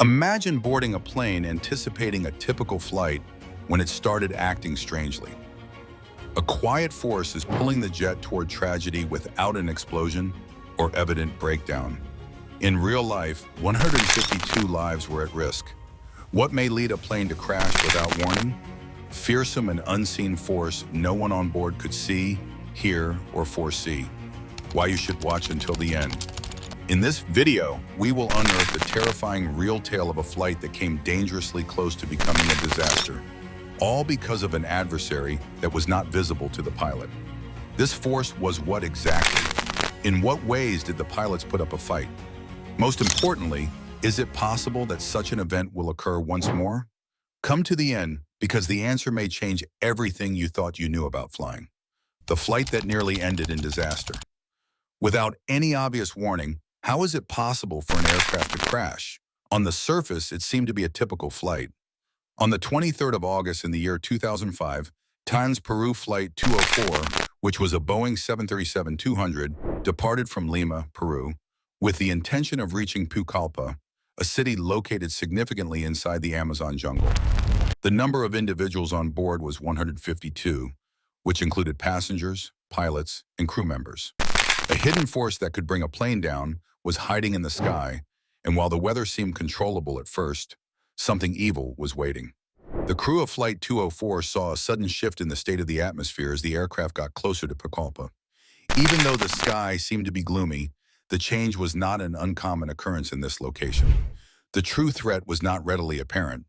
Imagine boarding a plane anticipating a typical flight when it started acting strangely. A quiet force is pulling the jet toward tragedy without an explosion or evident breakdown. In real life, 152 lives were at risk. What may lead a plane to crash without warning? Fearsome and unseen force no one on board could see, hear, or foresee. Why you should watch until the end. In this video, we will unearth the terrifying real tale of a flight that came dangerously close to becoming a disaster, all because of an adversary that was not visible to the pilot. This force was what exactly? In what ways did the pilots put up a fight? Most importantly, is it possible that such an event will occur once more? Come to the end, because the answer may change everything you thought you knew about flying. The flight that nearly ended in disaster. Without any obvious warning, how is it possible for an aircraft to crash? On the surface, it seemed to be a typical flight. On the 23rd of August in the year 2005, Peru Flight 204, which was a Boeing 737-200, departed from Lima, Peru, with the intention of reaching Pucallpa, a city located significantly inside the Amazon jungle. The number of individuals on board was 152, which included passengers, pilots, and crew members. A hidden force that could bring a plane down was hiding in the sky, and while the weather seemed controllable at first, something evil was waiting. The crew of Flight 204 saw a sudden shift in the state of the atmosphere as the aircraft got closer to Pucallpa. Even though the sky seemed to be gloomy, the change was not an uncommon occurrence in this location. The true threat was not readily apparent.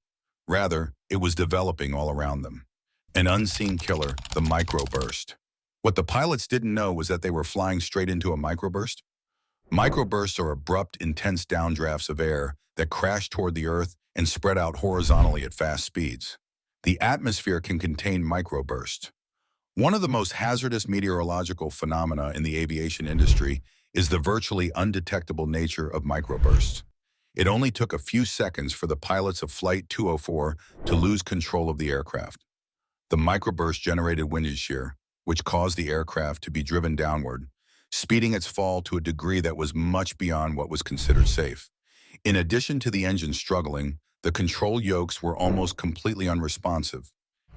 Rather, it was developing all around them. An unseen killer, the microburst. What the pilots didn't know was that they were flying straight into a microburst. Microbursts are abrupt, intense downdrafts of air that crash toward the Earth and spread out horizontally at fast speeds. The atmosphere can contain microbursts. One of the most hazardous meteorological phenomena in the aviation industry is the virtually undetectable nature of microbursts. It only took a few seconds for the pilots of Flight 204 to lose control of the aircraft. The microburst generated wind shear, which caused the aircraft to be driven downward, speeding its fall to a degree that was much beyond what was considered safe. In addition to the engine struggling, the control yokes were almost completely unresponsive,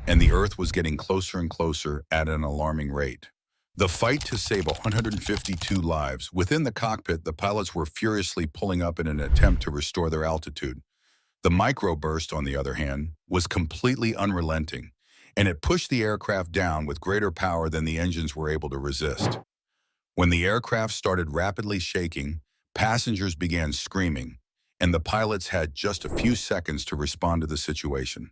and the Earth was getting closer and closer at an alarming rate. The fight to save 152 lives. Within the cockpit, the pilots were furiously pulling up in an attempt to restore their altitude. The microburst, on the other hand, was completely unrelenting, and it pushed the aircraft down with greater power than the engines were able to resist. When the aircraft started rapidly shaking, passengers began screaming, and the pilots had just a few seconds to respond to the situation.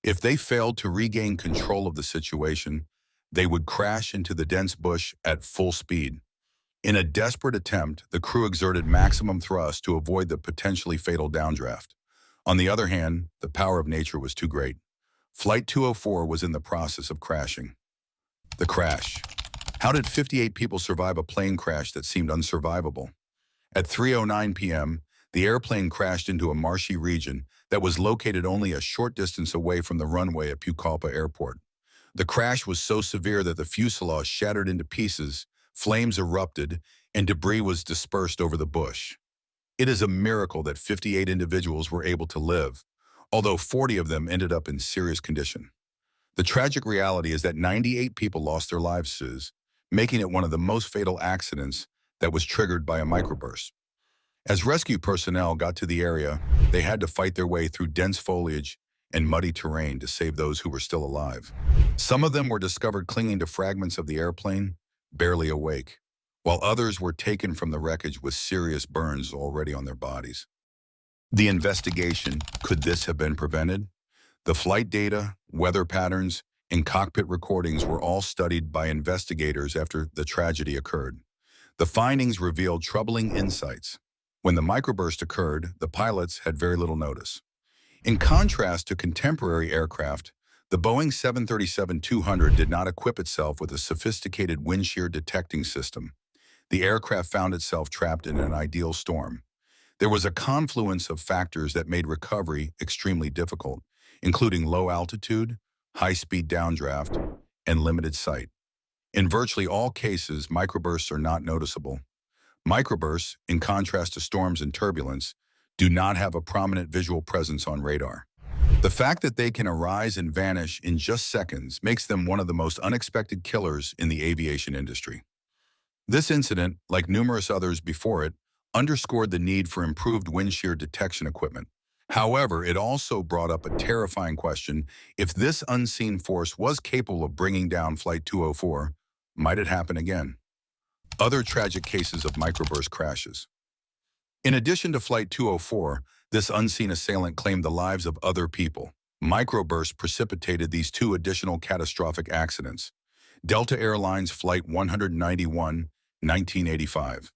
If they failed to regain control of the situation, they would crash into the dense bush at full speed. In a desperate attempt, the crew exerted maximum thrust to avoid the potentially fatal downdraft. On the other hand, the power of nature was too great. Flight 204 was in the process of crashing. The crash. How did 58 people survive a plane crash that seemed unsurvivable? At 3:09 p.m., the airplane crashed into a marshy region that was located only a short distance away from the runway at Pucallpa Airport. The crash was so severe that the fuselage shattered into pieces, flames erupted, and debris was dispersed over the bush. It is a miracle that 58 individuals were able to live, although 40 of them ended up in serious condition. The tragic reality is that 98 people lost their lives, making it one of the most fatal accidents that was triggered by a microburst. As rescue personnel got to the area, they had to fight their way through dense foliage and muddy terrain to save those who were still alive. Some of them were discovered clinging to fragments of the airplane, barely awake, while others were taken from the wreckage with serious burns already on their bodies. The investigation: could this have been prevented? The flight data, weather patterns, and cockpit recordings were all studied by investigators after the tragedy occurred. The findings revealed troubling insights. When the microburst occurred, the pilots had very little notice. In contrast to contemporary aircraft, the Boeing 737-200 did not equip itself with a sophisticated wind shear detecting system. The aircraft found itself trapped in an ideal storm. There was a confluence of factors that made recovery extremely difficult, including low altitude, high-speed downdraft, and limited sight. In virtually all cases, microbursts are not noticeable. Microbursts, in contrast to storms and turbulence, do not have a prominent visual presence on radar. The fact that they can arise and vanish in just seconds makes them one of the most unexpected killers in the aviation industry. This incident, like numerous others before it, underscored the need for improved wind shear detection equipment. However, it also brought up a terrifying question: if this unseen force was capable of bringing down Flight 204, might it happen again? Other tragic cases of microburst crashes. In addition to Flight 204, this unseen assailant claimed the lives of other people. Microbursts precipitated these two additional catastrophic accidents. Delta Airlines Flight 191, 1985.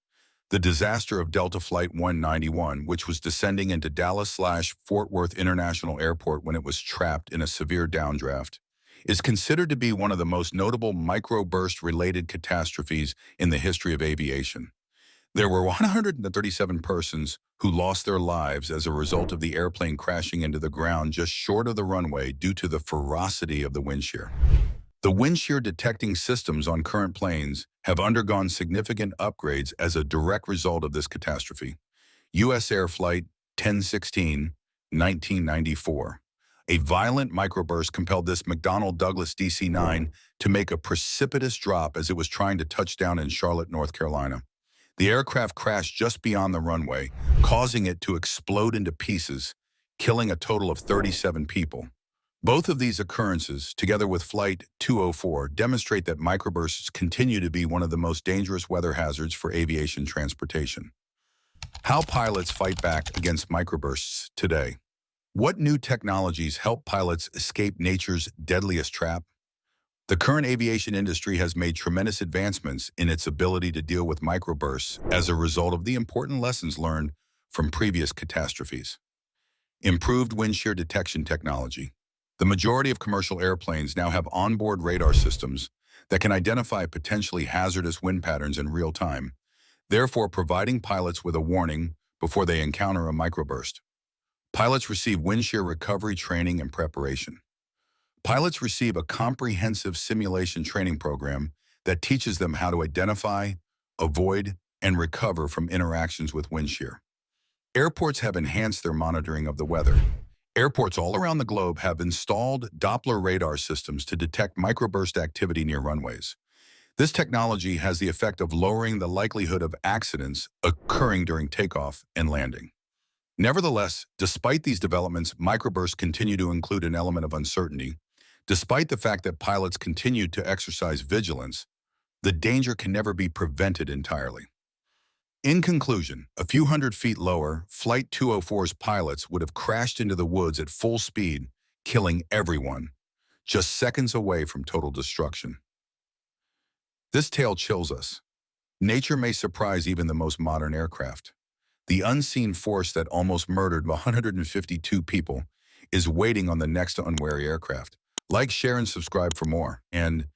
The disaster of Delta Flight 191, which was descending into Dallas/Fort Worth International Airport when it was trapped in a severe downdraft, is considered to be one of the most notable microburst-related catastrophes in the history of aviation. There were 137 persons who lost their lives as a result of the airplane crashing into the ground just short of the runway due to the ferocity of the wind shear. The wind shear detecting systems on current planes have undergone significant upgrades as a direct result of this catastrophe. U.S. Air Flight 1016, 1994. A violent microburst compelled this McDonnell Douglas DC-9 to make a precipitous drop as it was trying to touch down in Charlotte, North Carolina. The aircraft crashed just beyond the runway, causing it to explode into pieces, killing a total of 37 people. Both of these occurrences, together with Flight 204, demonstrate that microbursts continue to be one of the most dangerous weather hazards for aviation transportation. How pilots fight back against microbursts today. What new technologies help pilots escape nature's deadliest trap? The current aviation industry has made tremendous advancements in its ability to deal with microbursts as a result of the important lessons learned from previous catastrophes. Improved wind shear detection technology. The majority of commercial airplanes now have onboard radar systems that can identify potentially hazardous wind patterns in real time, therefore providing pilots with a warning before they encounter a microburst. Pilots receive wind shear recovery training and preparation. Pilots receive a comprehensive simulation training program that teaches them how to identify, avoid, and recover from interactions with wind shear. Airports have enhanced their monitoring of the weather. Airports all around the globe have installed Doppler radar systems to detect microburst activity near runways. This technology has the effect of lowering the likelihood of accidents occurring during takeoff and landing. Nevertheless, despite these developments, microbursts continue to include an element of uncertainty. Despite the fact that pilots continue to exercise vigilance, the danger can never be prevented entirely. In conclusion, a few hundred feet lower, Flight 204's pilots would have crashed into the woods at full speed, killing everyone, just seconds away from total destruction. This tale chills us. Nature may surprise even the most modern aircraft. The unseen force that almost murdered 152 people is waiting on the next unwary aircraft. Like, share, and subscribe for more. And